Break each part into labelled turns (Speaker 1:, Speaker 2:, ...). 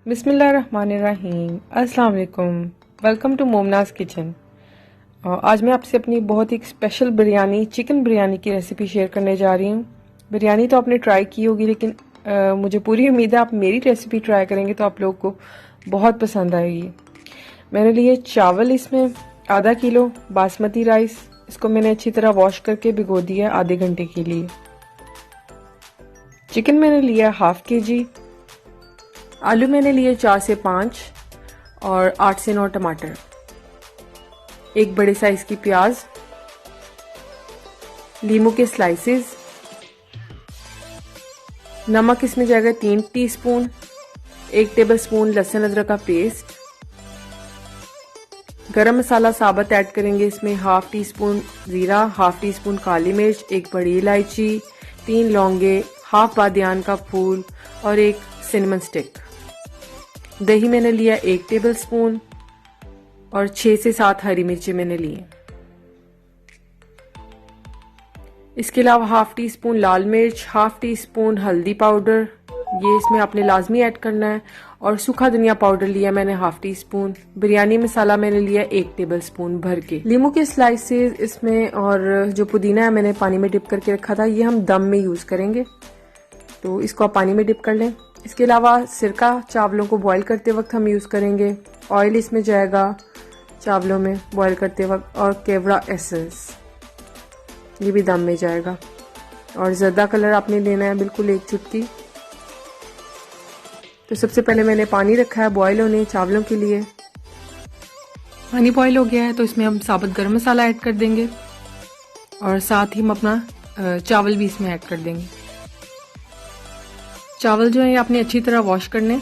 Speaker 1: बिस्मिल्लाहिर्रहमानिर्रहीम। अस्सलाम वालेकुम। Welcome to Momnaz kitchen. आज मैं आपसे अपनी बहुत ही स्पेशल बिरयानी, चिकन बिरयानी की रेसिपी शेयर करने जा रही हूँ। बिरयानी तो आपने ट्राई की होगी, लेकिन मुझे पूरी उम्मीद है आप मेरी रेसिपी ट्राई करेंगे तो आप लोग को बहुत पसंद आएगी। मैंने लिए चावल, इसमें आधा किलो बासमती राइस। इसको मैंने अच्छी तरह वॉश करके भिगो दिया आधे घंटे के लिए। चिकन मैंने लिया हाफ केजी। आलू मैंने लिए 4 से 5 और 8 से 9 टमाटर, एक बड़े साइज की प्याज, लीमू के स्लाइसेस, नमक इसमें जाएगा 3 टीस्पून, 1 टेबलस्पून लहसुन अदरक का पेस्ट, गरम मसाला साबुत ऐड करेंगे इसमें हाफ टी स्पून जीरा, हाफ टी स्पून काली मिर्च, एक बड़ी इलायची, 3 लौंगे, हाफ बादियान का फूल और एक सिनेमन स्टिक। दही मैंने लिया 1 टेबलस्पून और 6 से 7 हरी मिर्ची मैंने लिए। इसके अलावा हाफ टी स्पून लाल मिर्च, हाफ टी स्पून हल्दी पाउडर, ये इसमें आपने लाजमी ऐड करना है, और सूखा धनिया पाउडर लिया मैंने हाफ टी स्पून। बिरयानी मसाला मैंने लिया 1 टेबलस्पून भर के। लीमू के स्लाइसेस इसमें, और जो पुदीना है मैंने पानी में डिप करके रखा था, ये हम दम में यूज करेंगे, तो इसको आप पानी में डिप कर लें। इसके अलावा सिरका चावलों को बॉईल करते वक्त हम यूज़ करेंगे। ऑयल इसमें जाएगा चावलों में बॉईल करते वक्त, और केवड़ा एसेंस ये भी दम में जाएगा। और ज़र्दा कलर आपने लेना है बिल्कुल 1 चुटकी। तो सबसे पहले मैंने पानी रखा है बॉईल होने चावलों के लिए। पानी बॉईल हो गया है तो इसमें हम साबुत गरम मसाला ऐड कर देंगे, और साथ ही हम अपना चावल भी इसमें ऐड कर देंगे। चावल जो है आपने अच्छी तरह वॉश करने।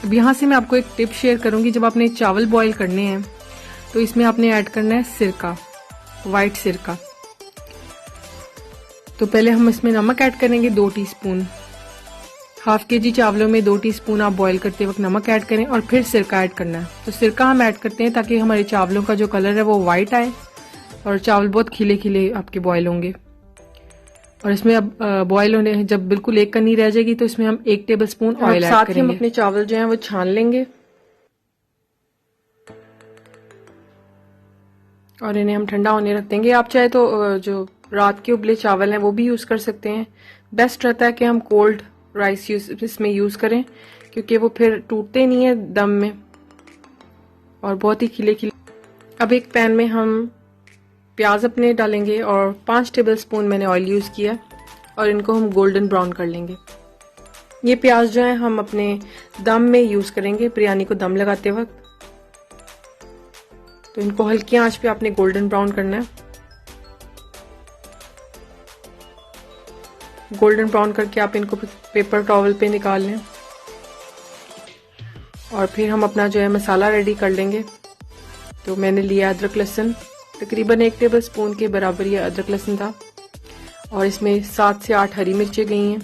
Speaker 1: अब यहाँ से मैं आपको एक टिप शेयर करूंगी। जब आपने चावल बॉईल करने हैं तो इसमें आपने ऐड करना है सिरका, वाइट सिरका। तो पहले हम इसमें नमक ऐड करेंगे 2 टीस्पून। हाफ केजी चावलों में 2 टीस्पून आप बॉईल करते वक्त नमक ऐड करें, और फिर सिरका ऐड करना है। तो सिरका हम ऐड करते हैं ताकि हमारे चावलों का जो कलर है वो वाइट आए, और चावल बहुत खिले खिले आपके बॉयल होंगे। और इसमें अब बॉयल होने जब बिल्कुल एक कनी रह जाएगी तो इसमें हम 1 टेबलस्पून ऑयल ऐड करेंगे। साथ ही हम अपने चावल जो हैं वो छान लेंगे, और इन्हें हम ठंडा होने रख देंगे। आप चाहे तो जो रात के उबले चावल हैं वो भी यूज कर सकते हैं। बेस्ट रहता है कि हम कोल्ड राइस इसमें यूज करें, क्योंकि वो फिर टूटते नहीं है दम में, और बहुत ही खिले खिले। अब एक पैन में हम प्याज अपने डालेंगे, और 5 टेबलस्पून मैंने ऑयल यूज़ किया, और इनको हम गोल्डन ब्राउन कर लेंगे। ये प्याज जो है हम अपने दम में यूज़ करेंगे, बिरयानी को दम लगाते वक्त। तो इनको हल्की आंच पे आपने गोल्डन ब्राउन करना है। गोल्डन ब्राउन करके आप इनको पेपर टॉवल पे निकाल लें, और फिर हम अपना जो है मसाला रेडी कर लेंगे। तो मैंने लिया अदरक लहसुन, तकरीबन 1 टेबलस्पून के बराबर ये अदरक लहसुन था, और इसमें 7 से 8 हरी मिर्चें गई हैं,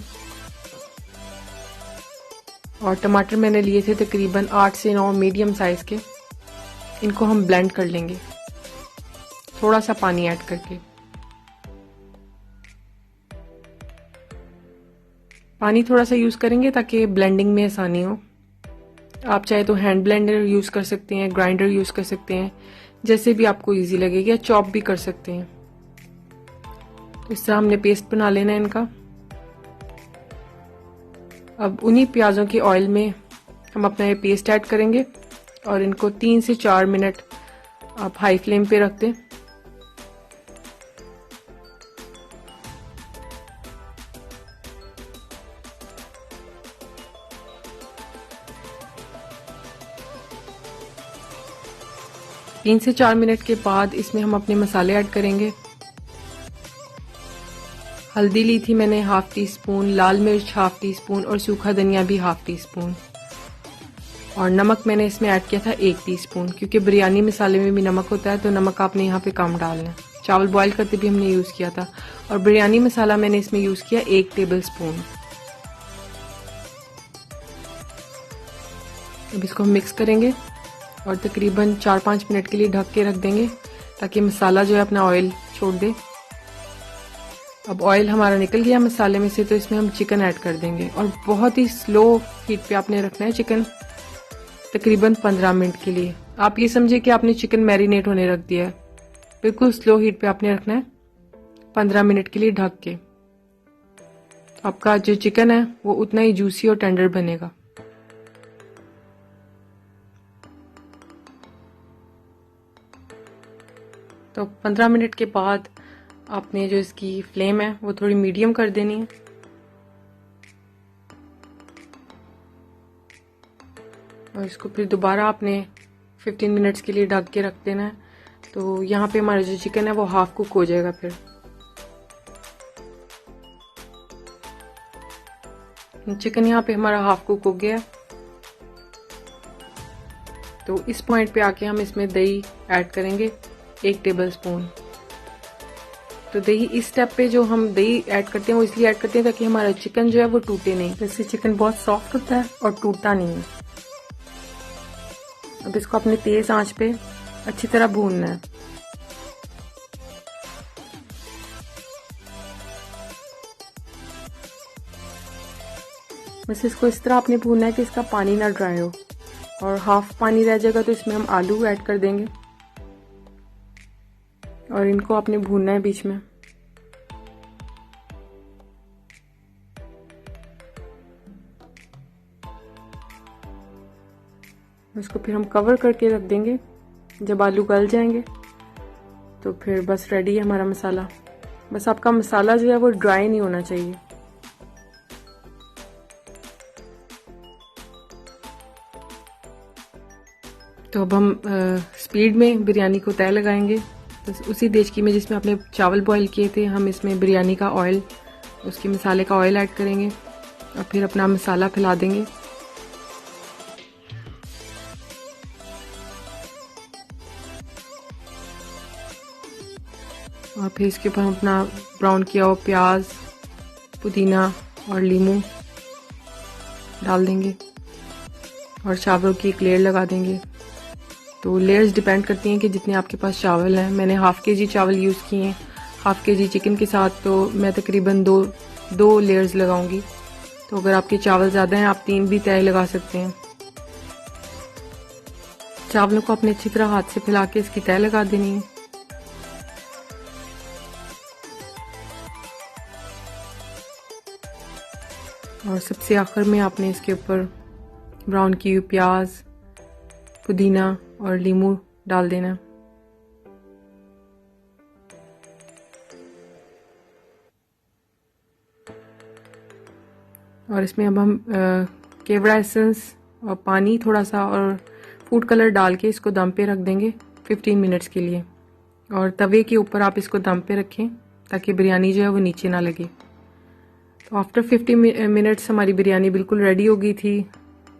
Speaker 1: और टमाटर मैंने लिए थे तकरीबन 8 से 9 मीडियम साइज के। इनको हम ब्लेंड कर लेंगे थोड़ा सा पानी ऐड करके। पानी थोड़ा सा यूज करेंगे ताकि ब्लेंडिंग में आसानी हो। आप चाहे तो हैंड ब्लेंडर यूज कर सकते हैं, ग्राइंडर यूज कर सकते हैं, जैसे भी आपको इजी लगेगा, या चॉप भी कर सकते हैं। तो इस तरह हमने पेस्ट बना लेना है इनका। अब उन्हीं प्याजों के ऑयल में हम अपना ये पेस्ट ऐड करेंगे, और इनको 3 से 4 मिनट आप हाई फ्लेम पे रख दें। तीन से 4 मिनट के बाद इसमें हम अपने मसाले ऐड करेंगे। हल्दी ली थी मैंने हाफ टी स्पून, लाल मिर्च हाफ टी स्पून, और सूखा धनिया भी हाफ टी स्पून। और नमक मैंने इसमें ऐड किया था 1 टीस्पून, क्योंकि बिरयानी मसाले में भी नमक होता है, तो नमक आपने यहाँ पे कम डालना है। चावल बॉईल करते भी हमने यूज किया था। और बिरयानी मसाला मैंने इसमें यूज किया 1 टेबल स्पून। अब इसको हम मिक्स करेंगे, और तकरीबन 4-5 मिनट के लिए ढक के रख देंगे, ताकि मसाला जो है अपना ऑयल छोड़ दे। अब ऑयल हमारा निकल गया मसाले में से, तो इसमें हम चिकन ऐड कर देंगे और बहुत ही स्लो हीट पे आपने रखना है चिकन, तकरीबन 15 मिनट के लिए। आप ये समझे कि आपने चिकन मैरिनेट होने रख दिया है, बिल्कुल स्लो हीट पे आपने रखना है 15 मिनट के लिए ढक के। आपका जो चिकन है वो उतना ही जूसी और टेंडर बनेगा। तो 15 मिनट के बाद आपने जो इसकी फ्लेम है वो थोड़ी मीडियम कर देनी है और इसको फिर दोबारा आपने 15 मिनट्स के लिए ढक के रख देना है। तो यहाँ पे हमारा जो चिकन है वो हाफ कुक हो जाएगा। फिर चिकन यहाँ पे हमारा हाफ कुक हो गया। तो इस पॉइंट पे आके हम इसमें दही ऐड करेंगे 1 टेबल स्पून। तो दही इस स्टेप पे जो हम दही ऐड करते हैं वो इसलिए ऐड करते हैं ताकि हमारा चिकन जो है वो टूटे नहीं। जैसे चिकन बहुत सॉफ्ट होता है और टूटता नहीं है। अब इसको अपने तेज आंच पे अच्छी तरह भूनना है। बस इसको इस तरह आपने भूनना है कि इसका पानी ना ड्राई हो, और हाफ पानी रह जाएगा तो इसमें हम आलू ऐड कर देंगे और इनको आपने भूनना है बीच में। इसको फिर हम कवर करके रख देंगे। जब आलू गल जाएंगे तो फिर बस रेडी है हमारा मसाला। बस आपका मसाला जो है वो ड्राई नहीं होना चाहिए। तो अब हम स्पीड में बिरयानी को तय लगाएंगे। तो उसी देचकी में जिसमें आपने चावल बॉईल किए थे हम इसमें बिरयानी का ऑयल, उसके मसाले का ऑयल ऐड करेंगे और फिर अपना मसाला फैला देंगे। और फिर इसके ऊपर हम अपना ब्राउन किया हुआ प्याज, पुदीना और लीमू डाल देंगे और चावलों की एक लेयर लगा देंगे। तो लेयर्स डिपेंड करती हैं कि जितने आपके पास चावल हैं। मैंने हाफ केजी चावल यूज़ किए हैं हाफ केजी चिकन के साथ, तो मैं तकरीबन दो लेयर्स लगाऊंगी। तो अगर आपके चावल ज़्यादा हैं आप 3 भी तय लगा सकते हैं। चावलों को अपने अच्छी तरह हाथ से फैला के इसकी तय लगा देनी है। और सबसे आखिर में आपने इसके ऊपर ब्राउन की हुई प्याज, पुदीना और लीमू डाल देना। और इसमें अब हम केवड़ा एसेंस और पानी थोड़ा सा और फूड कलर डाल के इसको दम पे रख देंगे 15 मिनट्स के लिए। और तवे के ऊपर आप इसको दम पे रखें ताकि बिरयानी जो है वो नीचे ना लगे। तो आफ्टर 50 मिनट्स हमारी बिरयानी बिल्कुल रेडी हो गई थी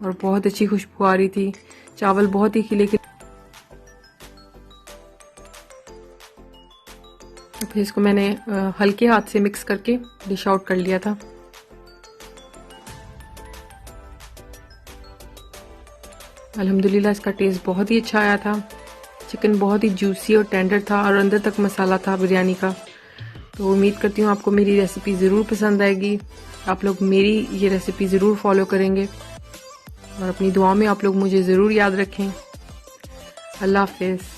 Speaker 1: और बहुत अच्छी खुशबू आ रही थी। चावल बहुत ही खिले खिले। तो फिर इसको मैंने हल्के हाथ से मिक्स करके डिश आउट कर लिया था। अल्हम्दुलिल्लाह इसका टेस्ट बहुत ही अच्छा आया था। चिकन बहुत ही जूसी और टेंडर था और अंदर तक मसाला था बिरयानी का। तो उम्मीद करती हूँ आपको मेरी रेसिपी ज़रूर पसंद आएगी। आप लोग मेरी ये रेसिपी ज़रूर फॉलो करेंगे और अपनी दुआ में आप लोग मुझे ज़रूर याद रखें। अल्लाह हाफ़िज़।